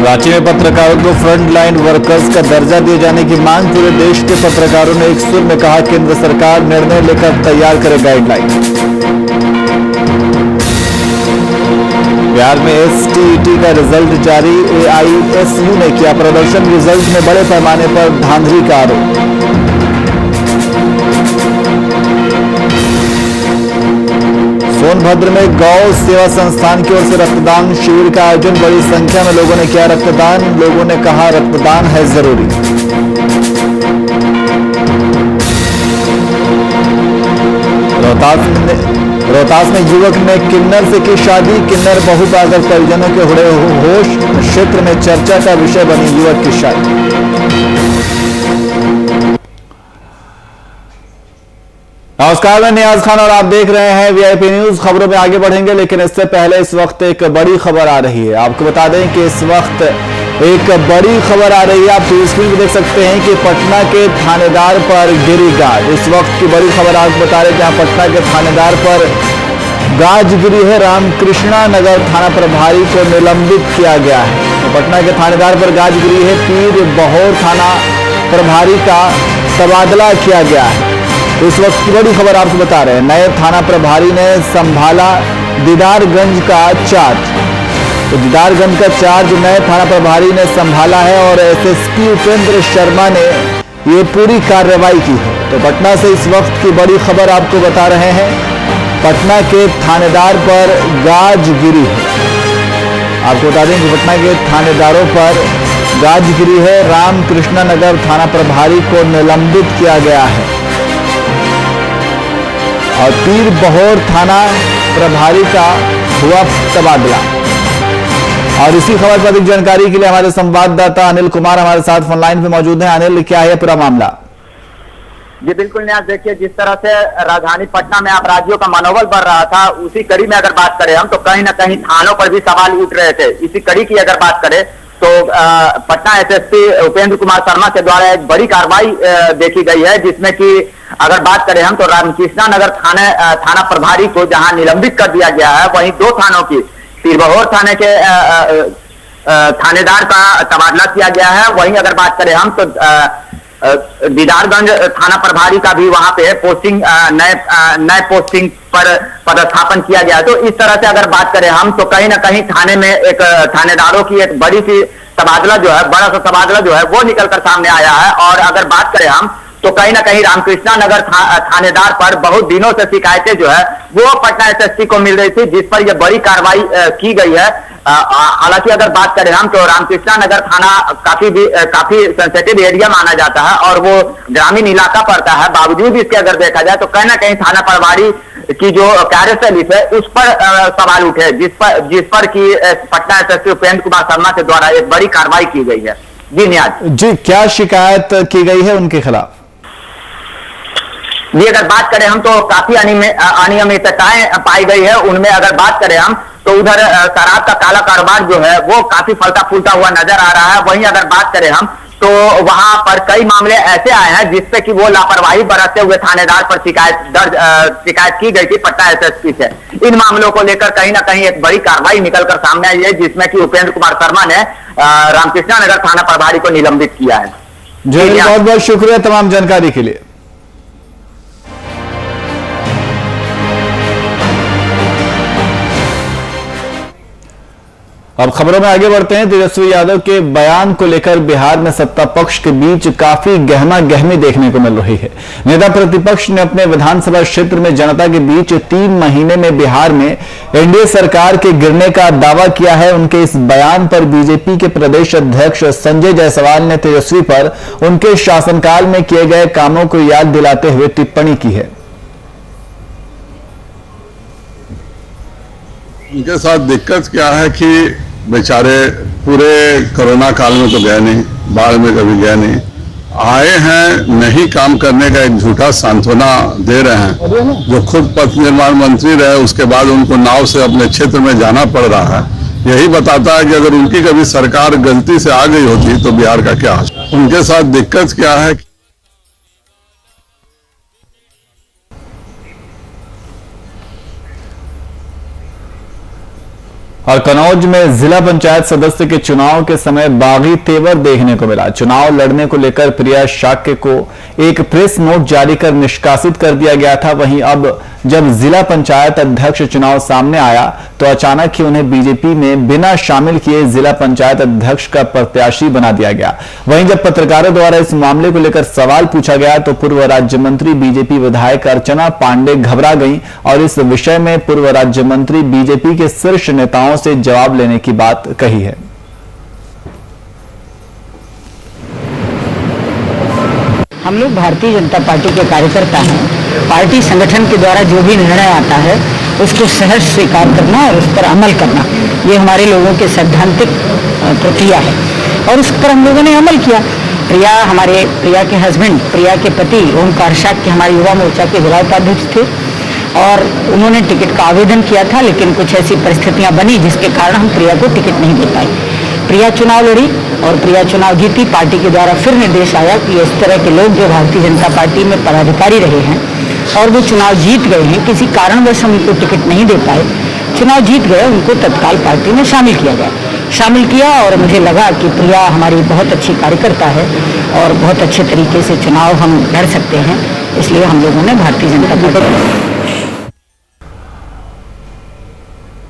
रांची में पत्रकारों को फ्रंट लाइन वर्कर्स का दर्जा दिए जाने की मांग। पूरे देश के पत्रकारों ने एक सुर में कहा, केंद्र सरकार निर्णय लेकर तैयार करे गाइडलाइन। बिहार में एसटीईटी का रिजल्ट जारी, एआईएसयू ने किया प्रदर्शन। रिजल्ट में बड़े पैमाने पर धांधली का आरोप। सोनभद्र में गौ सेवा संस्थान की ओर से रक्तदान शिविर का आयोजन। बड़ी संख्या में लोगों ने किया रक्तदान। लोगों ने कहा, रक्तदान है जरूरी। रोहतास में युवक ने किन्नर से की शादी। किन्नर बहू पाकर परिजनों के उड़े होश। क्षेत्र में चर्चा का विषय बनी युवक की शादी। नमस्कार, मैं नियाज खान और आप देख रहे हैं वीआईपी न्यूज। खबरों में आगे बढ़ेंगे, लेकिन इससे पहले इस वक्त एक बड़ी खबर आ रही है। आपको बता दें कि इस वक्त एक बड़ी खबर आ रही है। आप टीवी स्क्रीन पर देख सकते हैं कि पटना के थानेदार पर गिरी गाज। इस वक्त की बड़ी खबर आपको बता रहे हैं कि पटना के थानेदार पर गाज गिरी है। रामकृष्णा नगर थाना प्रभारी को निलंबित किया गया है। तो पटना के थानेदार पर गाज गिरी है। पीर बहोर थाना प्रभारी का तबादला किया गया है। तो इस वक्त की बड़ी खबर आपको बता रहे हैं, नए थाना प्रभारी ने संभाला दीदारगंज का चार्ज। तो दीदारगंज का चार्ज नए थाना प्रभारी ने संभाला है और एसएसपी उपेंद्र शर्मा ने ये पूरी कार्रवाई की है। तो पटना से इस वक्त की बड़ी खबर आपको बता रहे हैं, पटना के थानेदार पर गाज गिरी है। आपको बता दें कि पटना के थानेदारों पर गाज गिरी है। रामकृष्णा नगर थाना प्रभारी को निलंबित किया गया है और पीर बहोर थाना प्रभारी का हुआ तबादला। और इसी खबर पर अधिक जानकारी के लिए हमारे संवाददाता अनिल कुमार हमारे साथ फोन लाइन पे मौजूद हैं। अनिल, क्या है पूरा मामला? जी बिल्कुल न्यास, देखिए जिस तरह से राजधानी पटना में अपराधियों का मनोबल बढ़ रहा था, उसी कड़ी में अगर बात करें हम तो कहीं ना कहीं थानों पर भी सवाल उठ रहे थे। इसी कड़ी की अगर बात करें तो पटना एसएसपी उपेंद्र कुमार शर्मा के द्वारा एक बड़ी कार्रवाई देखी गई है, जिसमें कि अगर बात करें हम तो रामकृष्णा नगर थाना प्रभारी को जहां निलंबित कर दिया गया है, वहीं दो थानों की पीरबहोर थाने के थानेदार का तबादला किया गया है। वहीं अगर बात करें हम तो दीदारगंज थाना प्रभारी का भी वहां पे पोस्टिंग नए पोस्टिंग पर पदस्थापन किया गया है। तो इस तरह से अगर बात करें हम तो कहीं ना कहीं थाने में एक थानेदारों की एक बड़ी सी तबादला जो है, बड़ा सा तबादला जो है वो निकलकर सामने आया है। और अगर बात करें हम तो कहीं ना कहीं रामकृष्णा नगर थानेदार पर बहुत दिनों से शिकायतें जो है वो पटना एसएसपी को मिल रही थी, जिस पर यह बड़ी कार्रवाई की गई है। हालांकि अगर बात करें हम तो रामकृष्णा नगर थाना काफी सेंसिटिव एरिया माना जाता है और वो ग्रामीण इलाका पड़ता है। बावजूद इसके अगर देखा जाए तो कहीं ना कहीं थाना प्रभारी की जो कार्यशैली है उस पर सवाल उठे, जिस पर कि पटना एसएसपी उपेंद्र कुमार शर्मा के द्वारा एक बड़ी कार्रवाई की गई है। जी नियाज जी, क्या शिकायत की गई है उनके खिलाफ? जी अगर बात करें हम तो काफी अनियमितताएं पाई गई है। उनमें अगर बात करें हम तो उधर शराब का काला कारोबार जो है वो काफी फलता फूलता हुआ नजर आ रहा है। वहीं अगर बात करें हम तो वहां पर कई मामले ऐसे आए हैं जिसपे कि वो लापरवाही बरतते हुए थानेदार पर शिकायत की गई थी पटना एसएसपी से। इन मामलों को लेकर कहीं ना कहीं एक बड़ी कार्रवाई निकलकर सामने आई है, जिसमें कि उपेंद्र कुमार शर्मा ने रामकृष्णा नगर थाना प्रभारी को निलंबित किया है। जी, बहुत बहुत शुक्रिया तमाम जानकारी के लिए। अब खबरों में आगे बढ़ते हैं। तेजस्वी यादव के बयान को लेकर बिहार में सत्ता पक्ष के बीच काफी गहमा गहमी देखने को मिल रही है। नेता प्रतिपक्ष ने अपने विधानसभा क्षेत्र में जनता के बीच 3 महीने में बिहार में एनडीए सरकार के गिरने का दावा किया है। उनके इस बयान पर बीजेपी के प्रदेश अध्यक्ष संजय जायसवाल ने तेजस्वी पर उनके शासनकाल में किए गए कामों को याद दिलाते हुए टिप्पणी की है। उनके साथ दिक्कत क्या है कि बेचारे पूरे कोरोना काल में तो गए नहीं, बाढ़ में कभी गए नहीं, आए हैं नहीं काम करने का एक झूठा सांत्वना दे रहे हैं। जो खुद पथ निर्माण मंत्री रहे उसके बाद उनको नाव से अपने क्षेत्र में जाना पड़ रहा है। यही बताता है कि अगर उनकी कभी सरकार गलती से आ गई होती तो बिहार का क्या हाल। उनके साथ दिक्कत क्या है, और कन्नौज में जिला पंचायत सदस्य के चुनाव के समय बागी तेवर देखने को मिला। चुनाव लड़ने को लेकर प्रिया शाक्य को एक प्रेस नोट जारी कर निष्कासित कर दिया गया था। वहीं अब जब जिला पंचायत अध्यक्ष चुनाव सामने आया तो अचानक ही उन्हें बीजेपी में बिना शामिल किए जिला पंचायत अध्यक्ष का प्रत्याशी बना दिया गया। वहीं जब पत्रकारों द्वारा इस मामले को लेकर सवाल पूछा गया तो पूर्व राज्य मंत्री बीजेपी विधायक अर्चना पांडे घबरा गईं और इस विषय में पूर्व राज्य मंत्री बीजेपी के शीर्ष नेताओं से जवाब लेने की बात कही है। हम लोग भारतीय जनता पार्टी के कार्यकर्ता हैं। पार्टी संगठन के द्वारा जो भी निर्णय आता है उसको सहर्ष स्वीकार करना और उस पर अमल करना, ये हमारे लोगों के सैद्धांतिक प्रक्रिया है और उस पर हम लोगों ने अमल किया। प्रिया के हस्बैंड, प्रिया के पति ओमकार शाक्य हमारे युवा मोर्चा के जिला उपाध्यक्ष थे और उन्होंने टिकट का आवेदन किया था, लेकिन कुछ ऐसी परिस्थितियां बनी जिसके कारण हम प्रिया को टिकट नहीं दे पाए। प्रिया चुनाव लड़ी और प्रिया चुनाव जीती। पार्टी के द्वारा फिर निर्देश आया कि इस तरह के लोग जो भारतीय जनता पार्टी में पदाधिकारी रहे हैं और वो चुनाव जीत गए हैं, किसी कारणवश हम उनको टिकट नहीं दे पाए, चुनाव जीत गए, उनको तत्काल पार्टी में शामिल किया और मुझे लगा कि प्रिया हमारी बहुत अच्छी कार्यकर्ता है और बहुत अच्छे तरीके से चुनाव हम लड़ सकते हैं, इसलिए हम लोगों ने भारतीय जनता पार्टी।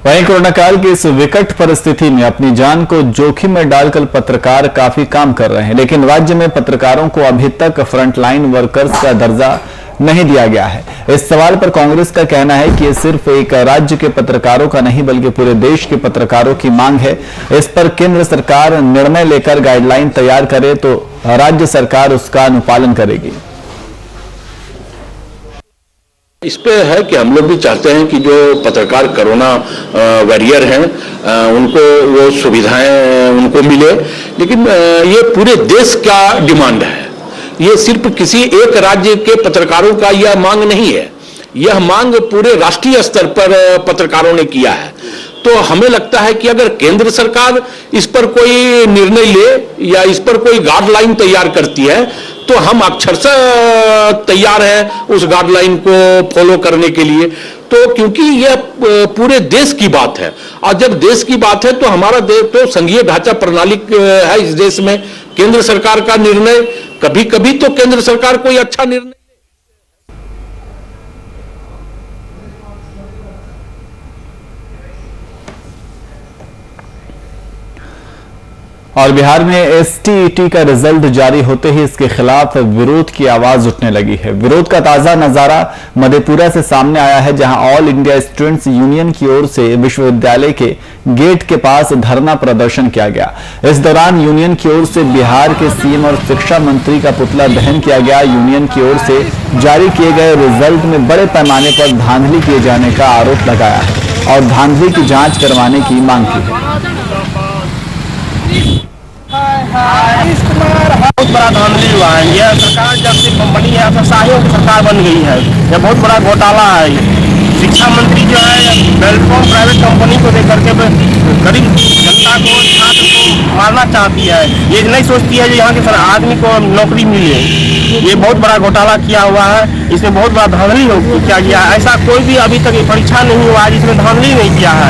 वहीं कोरोना काल की इस विकट परिस्थिति में अपनी जान को जोखिम में डालकर पत्रकार काफी काम कर रहे हैं, लेकिन राज्य में पत्रकारों को अभी तक फ्रंटलाइन वर्कर्स का दर्जा नहीं दिया गया है। इस सवाल पर कांग्रेस का कहना है कि ये सिर्फ एक राज्य के पत्रकारों का नहीं बल्कि पूरे देश के पत्रकारों की मांग है। इस पर केंद्र सरकार निर्णय लेकर गाइडलाइन तैयार करे तो राज्य सरकार उसका अनुपालन करेगी। इस पे है कि हम लोग भी चाहते हैं कि जो पत्रकार कोरोना वॉरियर हैं उनको वो सुविधाएं उनको मिले, लेकिन ये पूरे देश का डिमांड है। ये सिर्फ किसी एक राज्य के पत्रकारों का यह मांग नहीं है, यह मांग पूरे राष्ट्रीय स्तर पर पत्रकारों ने किया है। तो हमें लगता है कि अगर केंद्र सरकार इस पर कोई निर्णय ले या इस पर कोई गाइडलाइन तैयार करती है तो हम अक्षरशः तैयार हैं उस गाइडलाइन को फॉलो करने के लिए। तो क्योंकि यह पूरे देश की बात है और जब देश की बात है तो हमारा देश तो संघीय ढांचा प्रणाली है इस देश में। केंद्र सरकार का निर्णय कभी कभी तो केंद्र सरकार कोई अच्छा निर्णय और बिहार में एसटीईटी का रिजल्ट जारी होते ही इसके खिलाफ विरोध की आवाज उठने लगी है। विरोध का ताजा नजारा मधेपुरा से सामने आया है, जहां ऑल इंडिया स्टूडेंट्स यूनियन की ओर से विश्वविद्यालय के गेट के पास धरना प्रदर्शन किया गया। इस दौरान यूनियन की ओर से बिहार के सीएम और शिक्षा मंत्री का पुतला दहन किया गया। यूनियन की ओर से जारी किए गए रिजल्ट में बड़े पैमाने पर धांधली किए जाने का आरोप लगाया है और धांधली की जांच करवाने की मांग की है। बहुत बड़ा धांधली हुआ है। यह सरकार जब से कंपनी है अफसरशाहियों की सरकार बन गई है, यह बहुत बड़ा घोटाला है। शिक्षा मंत्री जो है बेलफॉर्म प्राइवेट कंपनी को देकर के गरीब जनता को, छात्र को मारना चाहती है। ये नहीं सोचती है कि यहाँ के आदमी को नौकरी मिले। ये बहुत बड़ा घोटाला किया हुआ है, इसमें बहुत बड़ा धांधली किया गया है। ऐसा कोई भी अभी तक परीक्षा नहीं हुआ है जिसमें धांधली नहीं किया है।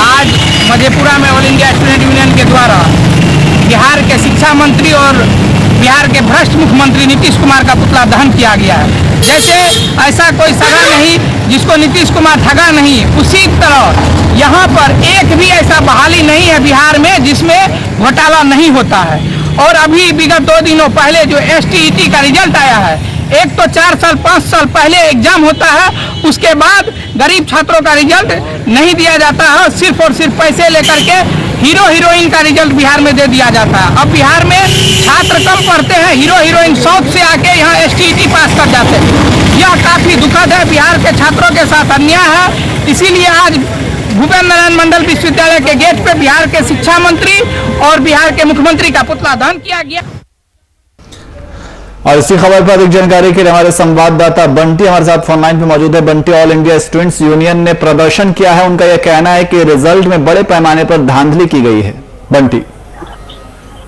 आज मधेपुरा में ऑल इंडिया स्टूडेंट यूनियन के द्वारा बिहार के शिक्षा मंत्री और बिहार के भ्रष्ट मुख्यमंत्री नीतीश कुमार का पुतला दहन किया गया है। जैसे ऐसा कोई सगा नहीं जिसको नीतीश कुमार ठगा नहीं, उसी तरह यहाँ पर एक भी ऐसा बहाली नहीं है बिहार में जिसमें घोटाला नहीं होता है। और अभी विगत 2 दिनों पहले जो एसटीईटी का रिजल्ट आया है, एक तो 4 साल 5 साल पहले एग्जाम होता है, उसके बाद गरीब छात्रों का रिजल्ट नहीं दिया जाता है, सिर्फ और सिर्फ पैसे लेकर के हीरो हीरोइन का रिजल्ट बिहार में दे दिया जाता है। अब बिहार में छात्र कम पढ़ते हैं, हीरो हीरोइन साउथ से आके यहाँ एसटीईटी पास कर जाते हैं। यह काफी दुखद है, बिहार के छात्रों के साथ अन्याय है। इसीलिए आज भूपेन्द्र नारायण मंडल विश्वविद्यालय के गेट पे बिहार के शिक्षा मंत्री और बिहार के मुख्यमंत्री का पुतला दहन किया गया। और इसी खबर पर अधिक जानकारी के लिए हमारे संवाददाता बंटी हमारे साथ फोन लाइन पे मौजूद है। Bunty, all India students union ने प्रदर्शन किया है, उनका यह कहना है कि रिजल्ट में बड़े पैमाने पर धांधली की गई है। बंटी।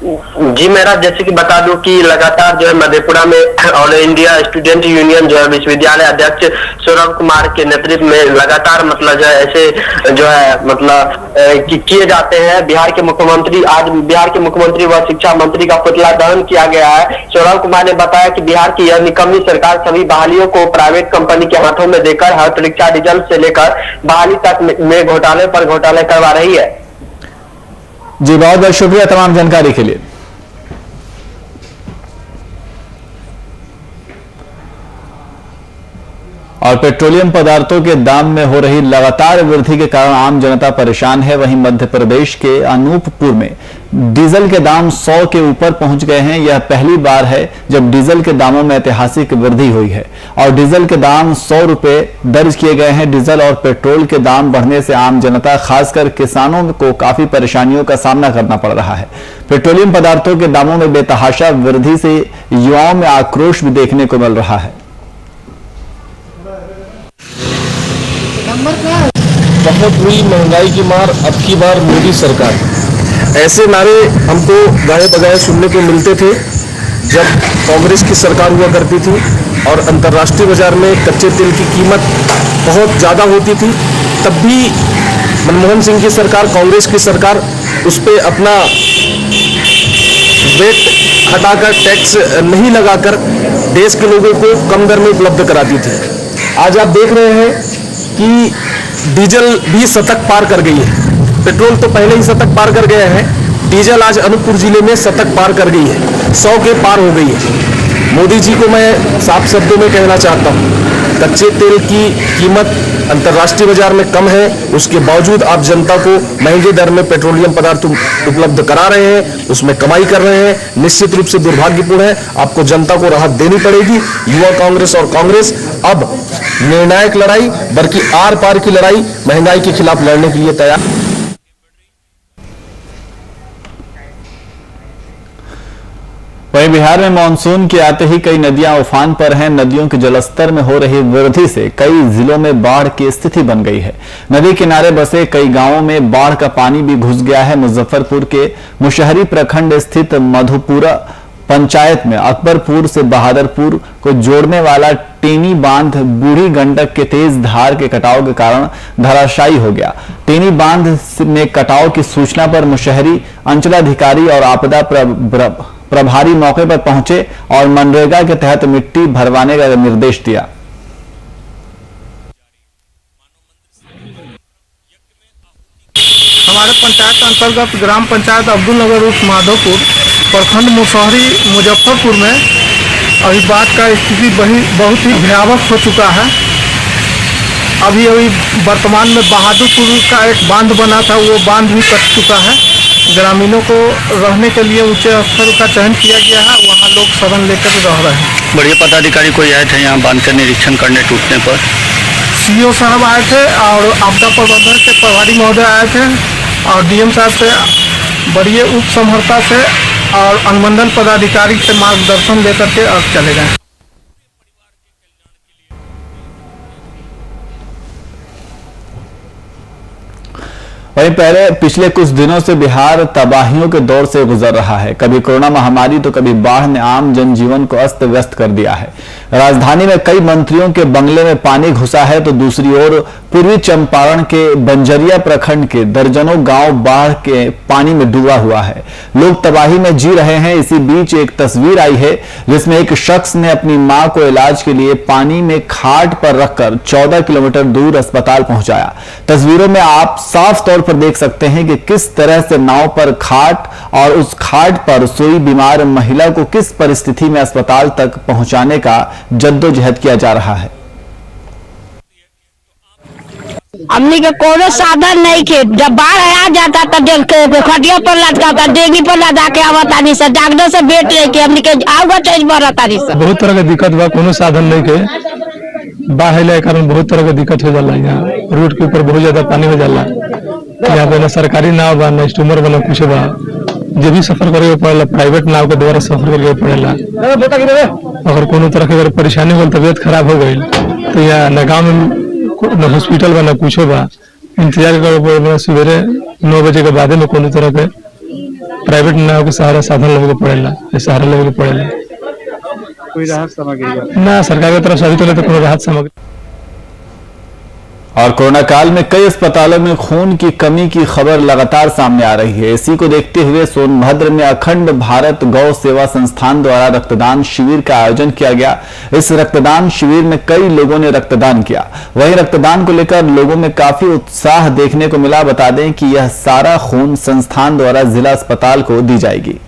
जी मेरा जैसे कि बता दूं कि लगातार जो है मधेपुरा में ऑल इंडिया स्टूडेंट यूनियन जो है विश्वविद्यालय अध्यक्ष सौरभ कुमार के नेतृत्व में लगातार मतलब जो है ऐसे जो है मतलब किए जाते हैं। बिहार के मुख्यमंत्री आज बिहार के मुख्यमंत्री व शिक्षा मंत्री का पुतला दहन किया गया है। सौरभ कुमार ने बताया कि बिहार की यह निकम्मी सरकार सभी बहालियों को प्राइवेट कंपनी के हाथों में देकर हर परीक्षा रिजल्ट से लेकर बहाली तक में घोटाले पर घोटाले करवा रही है। जी बहुत बहुत शुक्रिया तमाम जानकारी के लिए। और पेट्रोलियम पदार्थों के दाम में हो रही लगातार वृद्धि के कारण आम जनता परेशान है। वहीं मध्य प्रदेश के अनूपपुर में डीजल के दाम 100 के ऊपर पहुंच गए हैं। यह पहली बार है जब डीजल के दामों में ऐतिहासिक वृद्धि हुई है और डीजल के दाम 100 रुपए दर्ज किए गए हैं। डीजल और पेट्रोल के दाम बढ़ने से आम जनता खासकर किसानों को काफी परेशानियों का सामना करना पड़ रहा है। पेट्रोलियम पदार्थों के दामों में बेतहाशा वृद्धि से युवाओं में आक्रोश भी देखने को मिल रहा है। बहुत हुई महंगाई की मार, अब की बार मोदी सरकार। ऐसे नारे हमको गाए बजाए सुनने को मिलते थे जब कांग्रेस की सरकार हुआ करती थी और अंतर्राष्ट्रीय बाजार में कच्चे तेल की कीमत बहुत ज़्यादा होती थी। तब भी मनमोहन सिंह की सरकार, कांग्रेस की सरकार उस पर अपना वेट हटाकर, टैक्स नहीं लगाकर देश के लोगों को कम दर में उपलब्ध कराती थी। आज आप देख रहे हैं कि डीजल भी शतक पार कर गई है। पेट्रोल तो पहले ही शतक पार कर गया है, डीजल आज अनूपपुर जिले में शतक पार कर गई है, 100 के पार हो गई है। मोदी जी को मैं साफ शब्दों में कहना चाहता हूँ, कच्चे तेल की कीमत अंतर्राष्ट्रीय बाजार में कम है, उसके बावजूद आप जनता को महंगे दर में पेट्रोलियम पदार्थ उपलब्ध करा रहे हैं, उसमें कमाई कर रहे हैं। निश्चित रूप से दुर्भाग्यपूर्ण है। आपको जनता को राहत देनी पड़ेगी। युवा कांग्रेस और कांग्रेस अब निर्णायक लड़ाई बल्कि आर पार की लड़ाई महंगाई के खिलाफ लड़ने के लिए तैयार। वहीं बिहार में मानसून के आते ही कई नदियां उफान पर हैं। नदियों के जलस्तर में हो रही वृद्धि से कई जिलों में बाढ़ की स्थिति बन गई है। नदी किनारे बसे कई गांवों में बाढ़ का पानी भी घुस गया है। मुजफ्फरपुर के मुशहरी प्रखंड स्थित मधुपुरा पंचायत में अकबरपुर से बहादुरपुर को जोड़ने वाला टेनी बांध बूढ़ी गंडक के तेज धार के कटाव के कारण धराशायी हो गया। टेनी बांध में कटाव की सूचना पर मुशहरी अंचलाधिकारी और आपदा प्रभारी मौके पर पहुंचे और मनरेगा के तहत मिट्टी भरवाने का निर्देश दिया। हमारे पंचायत अंतर्गत ग्राम पंचायत अब्दुल नगर उर्फ माधोपुर प्रखंड मुशहरी मुजफ्फरपुर में अभी बाढ़ का स्थिति बहुत ही भयावह हो चुका है। अभी वर्तमान में बहादुरपुर का एक बांध बना था, वो बांध भी कट चुका है। ग्रामीणों को रहने के लिए ऊंचे स्तर का चयन किया गया है, वहाँ लोग शरण लेकर रह रहे हैं। बढ़िया पदाधिकारी कोई आए थे यहाँ बांध का निरीक्षण करने टूटने पर? सीओ साहब आए थे और आपदा प्रबंधन के प्रभारी महोदय आए थे और डीएम साहब से, बड़िए उप समहर्ता से और अनुमंडल पदाधिकारी से मार्गदर्शन लेकर के अब चले गए। वहीं पहले पिछले कुछ दिनों से बिहार तबाहियों के दौर से गुजर रहा है। कभी कोरोना महामारी तो कभी बाढ़ ने आम जनजीवन को अस्त व्यस्त कर दिया है। राजधानी में कई मंत्रियों के बंगले में पानी घुसा है तो दूसरी ओर पूर्वी चंपारण के बंजरिया प्रखंड के दर्जनों गांव बाढ़ के पानी में डूबा हुआ है। लोग तबाही में जी रहे हैं। इसी बीच एक तस्वीर आई है जिसमें एक शख्स ने अपनी मां को इलाज के लिए पानी में खाट पर रखकर 14 किलोमीटर दूर अस्पताल पहुंचाया। तस्वीरों में आप साफ तौर पर देख सकते हैं कि किस तरह से नाव पर खाट और उस खाट पर सोई बीमार महिला को किस परिस्थिति में अस्पताल तक पहुंचाने का जद्दोजहद किया जा रहा है। हमनी के कोनो साधन नहीं थे। जब बाढ़ आ जाता तब खटिया पर लटका कर डेगी पर लदा के आवतानी से डॉक्टर से भेंट रही के हमनी के आउगा तेज बरतानी से बहुत तरह के दिक्कत बा। कोनो साधन नहीं के बाढ़ के कारण बहुत तरह के दिक्कत हो जाला। यहाँ रोड के ऊपर बहुत ज्यादा पानी हो जाला। यहाँ पे ना सरकारी नाव बा, ना स्टीमर बा, ना कुछ बा। जब भी सफर करे पड़ेला प्राइवेट नाव के द्वारा सफर करके पड़ेला। अगर कोनो तरह के अगर परेशानी हो, तबियत खराब हो गई तो यहाँ न गाँव में न हॉस्पिटल बा, न कुछो बा। इंतजार कर सवेरे 9 बजे के बाद में कोनो तरह के प्राइवेट नाव के सहारा साधन लोगों को पड़ेला, सहारा लोगों को पड़ेला। कोई राहत सामग्री ना सरकार की तरफ से अभी तो कोई राहत सामग्री। और कोरोना काल में कई अस्पतालों में खून की कमी की खबर लगातार सामने आ रही है। इसी को देखते हुए सोनभद्र में अखंड भारत गौ सेवा संस्थान द्वारा रक्तदान शिविर का आयोजन किया गया। इस रक्तदान शिविर में कई लोगों ने रक्तदान किया। वहीं रक्तदान को लेकर लोगों में काफी उत्साह देखने को मिला। बता दें कि यह सारा खून संस्थान द्वारा जिला अस्पताल को दी जाएगी।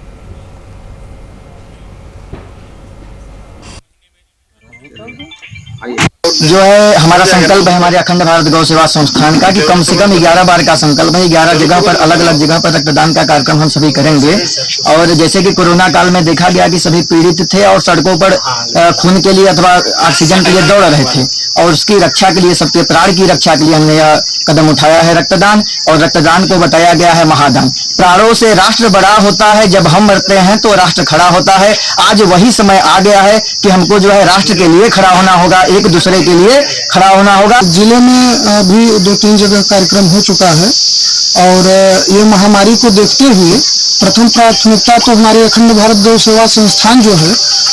जो है हमारा संकल्प है हमारे अखंड भारत गौ सेवा संस्थान का कि कम से कम 11 बार का संकल्प है। 11 जगह पर अलग अलग जगह पर रक्तदान का कार्यक्रम हम सभी करेंगे। और जैसे कि कोरोना काल में देखा गया कि सभी पीड़ित थे और सड़कों पर खून के लिए अथवा ऑक्सीजन के लिए दौड़ रहे थे, और उसकी रक्षा के लिए, सबके प्राण की रक्षा के लिए हमने यह कदम उठाया है रक्तदान। और रक्तदान को बताया गया है महादान। प्राणों से राष्ट्र बड़ा होता है, जब हम मरते हैं तो राष्ट्र खड़ा होता है। आज वही समय आ गया है कि हमको जो है राष्ट्र के लिए खड़ा होना होगा, एक दूसरे के लिए खड़ा होना होगा। जिले में भी 2-3 जगह कार्यक्रम हो चुका है और ये महामारी को देखते हुए प्रथम प्राथमिकता तो हमारे अखंड भारत गौ सेवा संस्थान जो है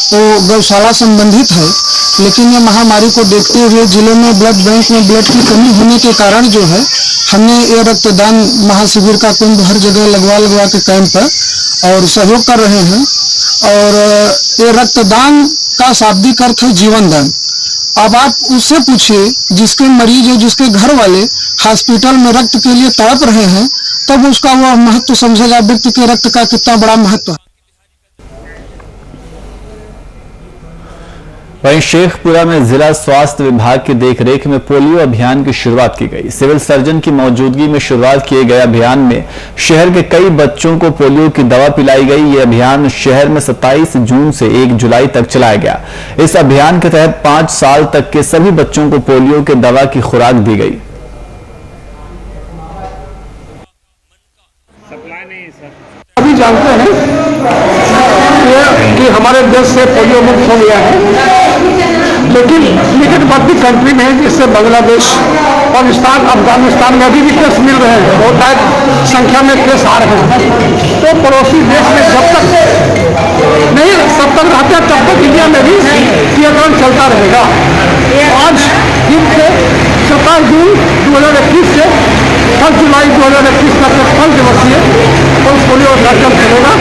वो गौशाला संबंधित है, लेकिन ये महामारी को देखते हुए जिले में ब्लड बैंक में ब्लड की कमी होने के कारण जो है हमने ये रक्तदान महाशिविर का कुंभ हर जगह लगवा के कैंप पर और सहयोग कर रहे हैं। और ये रक्तदान का शाब्दिक अर्थ है जीवन दान। अब आप उससे पूछिए जिसके मरीज है, जिसके घर वाले हॉस्पिटल में रक्त के लिए तड़प रहे हैं, तब उसका वह महत्व समझेगा व्यक्ति के रक्त का कितना बड़ा महत्व है। वहीं शेखपुरा में जिला स्वास्थ्य विभाग की देखरेख में पोलियो अभियान की शुरुआत की गई। सिविल सर्जन की मौजूदगी में शुरुआत किए गए अभियान में शहर के कई बच्चों को पोलियो की दवा पिलाई गई। ये अभियान शहर में 27 जून से 1 जुलाई तक चलाया गया। इस अभियान के तहत 5 साल तक के सभी बच्चों को पोलियो के दवा की खुराक दी गई। अभी जानते हैं कि हमारे देश से पोलियो मुक्त हो गया है, लेकिन निकटवर्ती कंट्री में जैसे बांग्लादेश, पाकिस्तान, अफगानिस्तान में अभी भी केस मिल रहे हैं, बहुत संख्या में केस आ रहे हैं। तो पड़ोसी देश में जब तक नहीं सब तक रहते हैं तब तक इंडिया में भी टीकाकरण चलता रहेगा। आज दिन से 27 जून 2021 से 1 जुलाई 2021 तक 5 दिवसीय पोलियो कार्यक्रम चलेगा।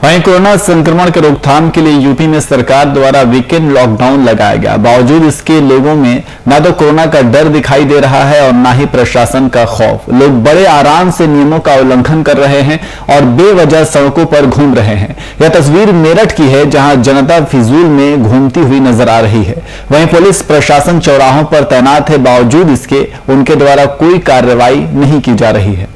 वहीं कोरोना संक्रमण के रोकथाम के लिए यूपी में सरकार द्वारा वीकेंड लॉकडाउन लगाया गया। बावजूद इसके लोगों में न तो कोरोना का डर दिखाई दे रहा है और न ही प्रशासन का खौफ। लोग बड़े आराम से नियमों का उल्लंघन कर रहे हैं और बेवजह सड़कों पर घूम रहे हैं। यह तस्वीर मेरठ की है, जहां जनता फिजूल में घूमती हुई नजर आ रही है। वहीं पुलिस प्रशासन चौराहों पर तैनात है, बावजूद इसके उनके द्वारा कोई कार्रवाई नहीं की जा रही है।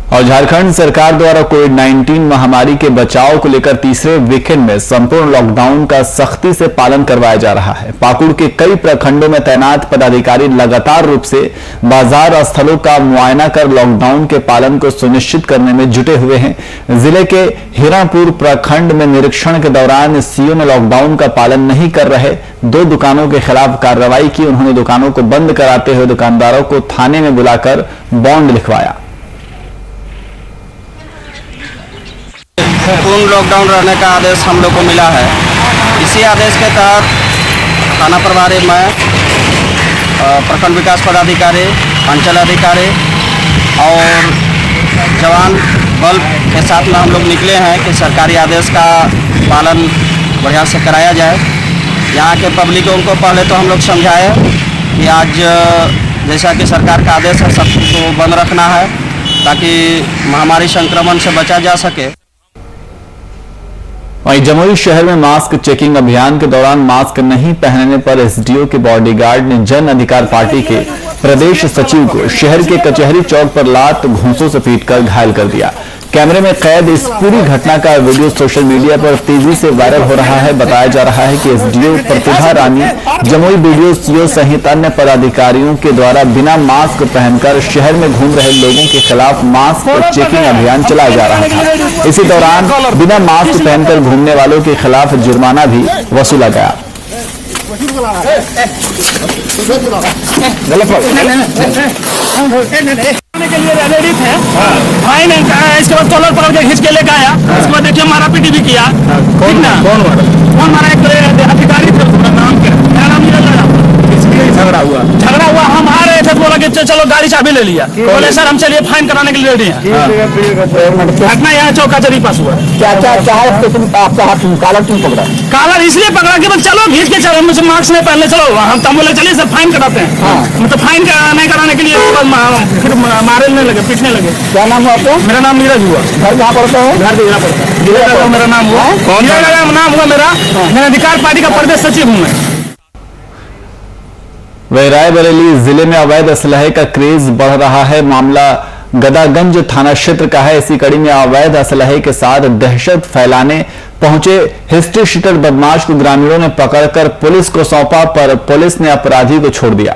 और झारखंड सरकार द्वारा कोविड-19 महामारी के बचाव को लेकर तीसरे वीकेंड में संपूर्ण लॉकडाउन का सख्ती से पालन करवाया जा रहा है। पाकुड़ के कई प्रखंडों में तैनात पदाधिकारी लगातार रूप से बाजार स्थलों का मुआयना कर लॉकडाउन के पालन को सुनिश्चित करने में जुटे हुए हैं। जिले के हिरापुर प्रखंड में निरीक्षण के दौरान सीओ ने लॉकडाउन का पालन नहीं कर रहे 2 दुकानों के खिलाफ कार्रवाई की। उन्होंने दुकानों को बंद कराते हुए दुकानदारों को थाने में बुलाकर बॉन्ड लिखवाया। पूर्ण लॉकडाउन रहने का आदेश हम लोग को मिला है। इसी आदेश के तहत थाना प्रभारी में प्रखंड विकास पदाधिकारी, अंचल अधिकारी और जवान बल के साथ में हम लोग निकले हैं कि सरकारी आदेश का पालन बढ़िया से कराया जाए। यहाँ के पब्लिकों को पहले तो हम लोग समझाए कि आज जैसा कि सरकार का आदेश है सबको बंद रखना है ताकि महामारी संक्रमण से बचा जा सके। वहीं जमुई शहर में मास्क चेकिंग अभियान के दौरान मास्क नहीं पहनने पर एसडीओ के बॉडीगार्ड ने जन अधिकार पार्टी के प्रदेश सचिव को शहर के कचहरी चौक पर लात घूंसों से पीटकर घायल कर दिया। कैमरे में कैद इस पूरी घटना का वीडियो सोशल मीडिया पर तेजी से वायरल हो रहा है। बताया जा रहा है कि एसडीओ प्रतिभा रानी, जमुई बीडीओ सीओ सहित अन्य पदाधिकारियों के द्वारा बिना मास्क पहनकर शहर में घूम रहे लोगों के खिलाफ मास्क चेकिंग अभियान चलाया जा रहा था। इसी दौरान बिना मास्क पहनकर घूमने वालों के खिलाफ जुर्माना भी वसूला गया। के लिए रेडी थे, फाइन इसके बाद कॉलर पकड़ के खींच के लेके आया। इसके बाद देखिए मारा पीटी भी किया। कौन मारा? एक अधिकारी थे, उसका नाम क्या? मेरा नाम नीरज लगा। झगड़ा हुआ हम आ रहे थे तो बोला कि चलो गाड़ी चाबी ले लिया। बोले सर हम चलिए फाइन कराने के लिए रेडी हैं। घटना यहाँ चौकाचरी पास हुआ। क्या है आपका हाथ कालर क्यों पकड़ा? कालर इसलिए पकड़ा कि चलो खींच के चलो, मुझे मास्क नहीं पहनले चलो। हम तो बोले चलिए सर फाइन कराते हैं। मतलब फाइन नहीं कराने के लिए फिर मारने लगे, पीटने लगे। क्या नाम हुआ आपका? मेरा नाम नीरज हुआ। घर कहाँ पड़ता है? घर देना पड़ता है। मेरा नाम हुआ नाम हुआ मेरा अधिकार पार्टी का प्रदेश सचिव हूँ मैं। वही रायबरेली जिले में अवैध असलहे का क्रेज बढ़ रहा है। मामला गदागंज थाना क्षेत्र का है। इसी कड़ी में अवैध असलहे के साथ दहशत फैलाने पहुंचे हिस्ट्री शीटर बदमाश को ग्रामीणों ने पकड़कर पुलिस को सौंपा, पर पुलिस ने अपराधी को छोड़ दिया।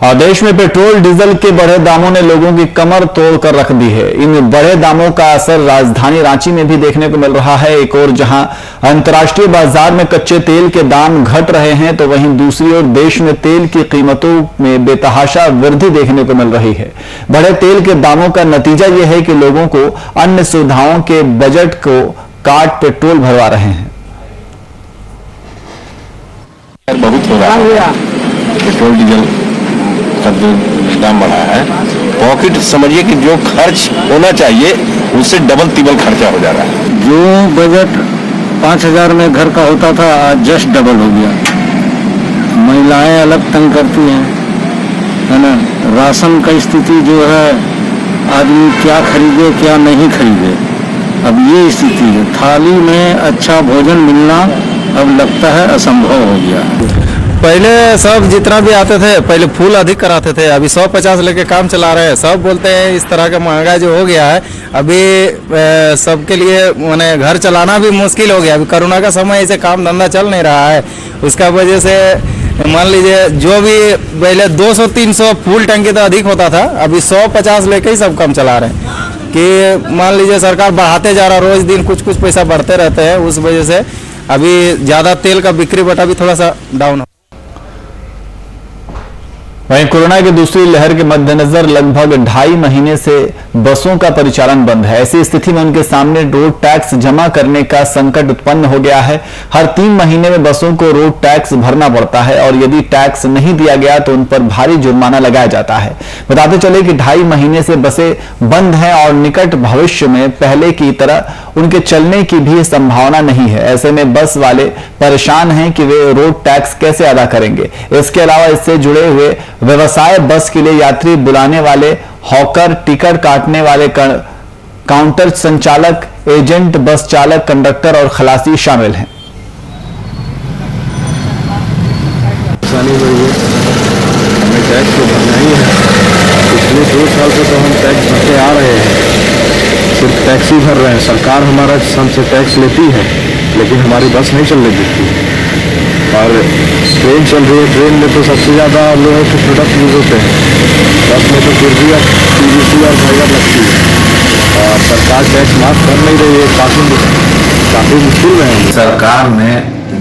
और देश में पेट्रोल डीजल के बढ़े दामों ने लोगों की कमर तोड़ कर रख दी है। इन बढ़े दामों का असर राजधानी रांची में भी देखने को मिल रहा है। एक ओर जहां अंतर्राष्ट्रीय बाजार में कच्चे तेल के दाम घट रहे हैं, तो वहीं दूसरी ओर देश में तेल की कीमतों में बेतहाशा वृद्धि देखने को मिल रही है। बढ़े तेल के दामों का नतीजा यह है कि लोगों को अन्य सुविधाओं के बजट को काट पेट्रोल भरवा रहे हैं। बहुत हो रहा है पेट्रोल डीजल का जो दाम बढ़ा है। पॉकेट समझिए कि जो खर्च होना चाहिए उससे डबल तिबल खर्चा हो जा रहा है। जो बजट 5,000 में घर का होता था, आज जस्ट डबल हो गया। महिलाएं अलग तंग करती हैं, है ना। राशन का स्थिति जो है, आदमी क्या खरीदे क्या नहीं खरीदे, अब ये स्थिति है। थाली में अच्छा भोजन मिलना अब लगता है असंभव हो गया। पहले सब जितना भी आते थे, पहले फूल अधिक कराते थे, अभी 150 लेके काम चला रहे हैं। सब बोलते हैं इस तरह का महंगा जो हो गया है, अभी सबके लिए माने घर चलाना भी मुश्किल हो गया। अभी कोरोना का समय, ऐसे काम धंधा चल नहीं रहा है। उसका वजह से मान लीजिए जो भी पहले 200-300 फूल टंकी तो अधिक होता था, अभी 150 लेके ही सब काम चला रहे हैं। कि मान लीजिए सरकार बढ़ाते जा रहा, रोज दिन कुछ पैसा बढ़ते रहते हैं। उस वजह से अभी ज़्यादा तेल का बिक्री बटा भी थोड़ा सा डाउन हो। वहीं कोरोना की दूसरी लहर के मद्देनजर लगभग 2.5 महीने से बसों का परिचालन बंद है। ऐसी स्थिति में उनके सामने रोड टैक्स जमा करने का संकट उत्पन्न हो गया है। हर 3 महीने में बसों को रोड टैक्स भरना पड़ता है और यदि टैक्स नहीं दिया गया तो उन पर भारी जुर्माना लगाया जाता है। बताते चले कि 2.5 महीने से बसें बंद हैं और निकट भविष्य में पहले की तरह उनके चलने की भी संभावना नहीं है। ऐसे में बस वाले परेशान हैं कि वे रोड टैक्स कैसे अदा करेंगे। इसके अलावा इससे जुड़े हुए व्यवसाय बस के लिए यात्री बुलाने वाले, हॉकर, टिकट काटने वाले, काउंटर संचालक, एजेंट, बस चालक, कंडक्टर और खलासी शामिल हैं। हमें टैक्स तो भरना ही है। पिछले 2 साल से तो हम टैक्स भरते आ रहे हैं, सिर्फ टैक्स ही भर रहे हैं। सरकार हमारा हमसे टैक्स लेती है, लेकिन हमारी बस नहीं चलने देती। और ट्रेन चल रही है, ट्रेन में तो सबसे ज़्यादा लोगों के प्रोडक्ट यूज होते हैं। बस में तो फिर भी अब PVC और फाइबर लगती है और सरकार टैक्स माफ कर नहीं रही है। काफ़ी मुश्किल में है। सरकार ने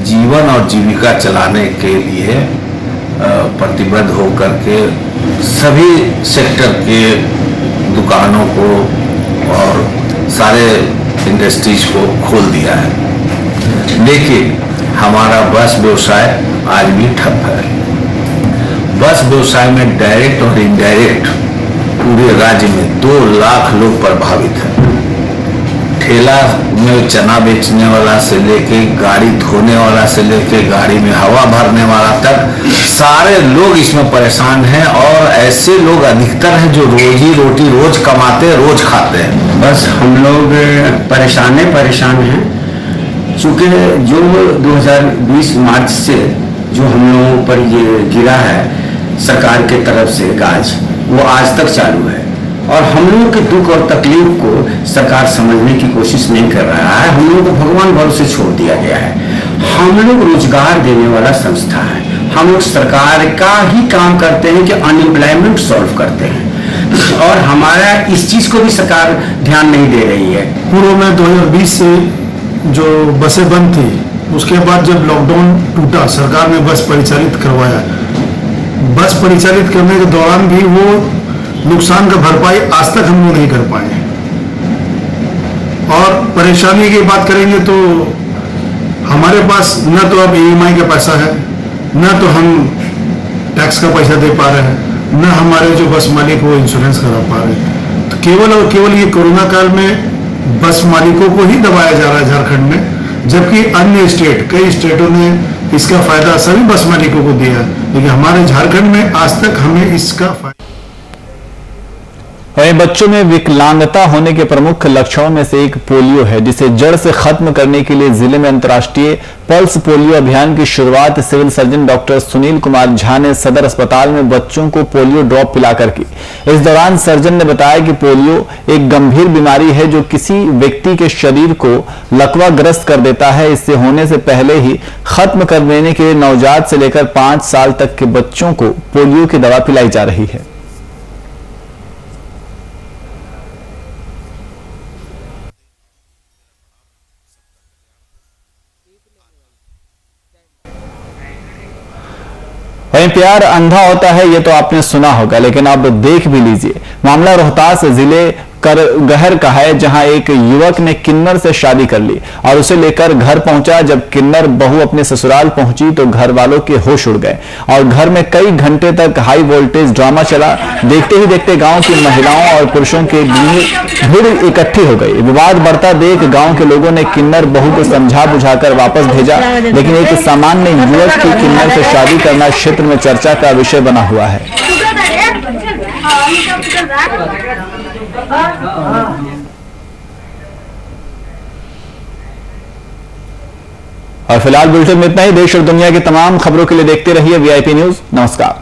जीवन और जीविका चलाने के लिए प्रतिबद्ध होकर के सभी सेक्टर के दुकानों को और सारे इंडस्ट्रीज को खोल दिया है, लेकिन हमारा बस व्यवसाय आज भी ठप है। बस व्यवसाय में डायरेक्ट और इनडायरेक्ट पूरे राज्य में 2 लाख लोग प्रभावित हैं। ठेला में चना बेचने वाला से लेके, गाड़ी धोने वाला से लेके, गाड़ी में हवा भरने वाला तक सारे लोग इसमें परेशान हैं। और ऐसे लोग अधिकतर हैं जो रोजी रोटी रोज कमाते, रोज खाते हैं। बस हम लोग परेशान हैं। चूँकि जो 2020 मार्च से जो हम लोगों पर ये गिरा है सरकार के तरफ से गाज, वो आज तक चालू है और हम लोगों के दुख और तकलीफ को सरकार समझने की कोशिश नहीं कर रहा है। हम लोगों को भगवान भरोसे छोड़ दिया गया है। हम लोग रोजगार देने वाला संस्था है, हम लोग सरकार का ही काम करते हैं कि अनएम्प्लॉयमेंट सॉल्व करते हैं और हमारा इस चीज को भी सरकार ध्यान नहीं दे रही है। पूर्व में 2020 से जो बसें बंद थी, उसके बाद जब लॉकडाउन टूटा सरकार ने बस परिचालित करवाया। बस परिचालित करने के दौरान भी वो नुकसान का भरपाई आज तक हम लोग नहीं कर पाए और परेशानी की बात करेंगे तो हमारे पास न तो अब EMI का पैसा है, न तो हम टैक्स का पैसा दे पा रहे हैं, न हमारे जो बस मालिक वो इंश्योरेंस करा पा रहे हैं। तो केवल और केवल ये कोरोना काल में बस मालिकों को ही दबाया जा रहा है झारखंड में, जबकि अन्य स्टेट कई स्टेटों ने इसका फायदा सभी बस मालिकों को दिया, लेकिन हमारे झारखंड में आज तक हमें इसका फायदा। वहीं बच्चों में विकलांगता होने के प्रमुख लक्षणों में से एक पोलियो है, जिसे जड़ से खत्म करने के लिए जिले में अंतर्राष्ट्रीय पल्स पोलियो अभियान की शुरुआत civil surgeon doctor Sunil Kumar Jha ने सदर अस्पताल में बच्चों को पोलियो ड्रॉप पिलाकर की। इस दौरान सर्जन ने बताया कि पोलियो एक गंभीर बीमारी है जो किसी व्यक्ति के शरीर को लकवाग्रस्त कर देता है। इससे होने से पहले ही खत्म कर देने के लिए नवजात से लेकर 5 साल तक के बच्चों को पोलियो की दवा पिलाई जा रही है। वहीं प्यार अंधा होता है, ये तो आपने सुना होगा, लेकिन अब देख भी लीजिए। मामला रोहतास जिले गहर का है, जहां एक युवक ने किन्नर से शादी कर ली और उसे लेकर घर पहुंचा। जब किन्नर बहू अपने ससुराल पहुंची तो घर वालों के होश उड़ गए और घर में कई घंटे तक हाई वोल्टेज ड्रामा चला। देखते ही देखते गांव की महिलाओं और पुरुषों के भीड़ इकट्ठी हो गई। विवाद बढ़ता देख गांव के लोगों ने किन्नर बहू को समझा बुझाकर वापस भेजा, लेकिन एक सामान्य युवक की किन्नर से शादी करना क्षेत्र में चर्चा का विषय बना हुआ है। और फिलहाल बुलेटिन में इतना ही। देश और दुनिया की तमाम खबरों के लिए देखते रहिए VIP न्यूज। नमस्कार।